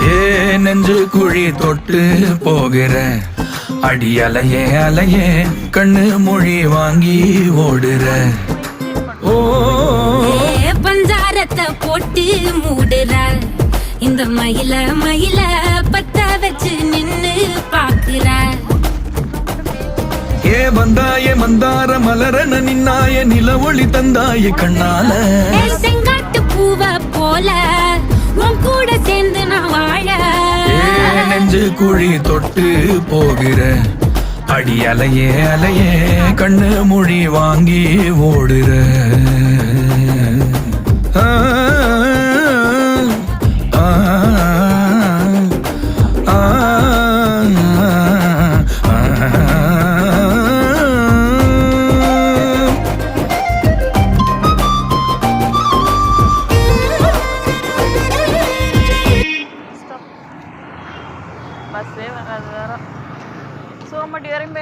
ஏ நெஞ்சு குழி தொட்டு போகிற அடி அலையே அலையே கண்ணு மொழி வாங்கி ஓடுற. ஓ பஞ்சாரத்தை போட்டு மூடுற இந்த மயில மயில பத்த வச்சு நின்னு பாக்குற. ஏ வந்தாய மந்தார மலரன நின்னாய நில ஒளி தந்தாய கண்ணால. செங்காட்டு பூவ போல உன் கூட சேர்ந்து நான் வாழ. நெஞ்சு குழி தொட்டு போகிற அடி அலையே அலையே கண்ணு மொழி வாங்கி ஓடுற. பஸ்ஸே வராது வேற. சோமட்டி வரையும்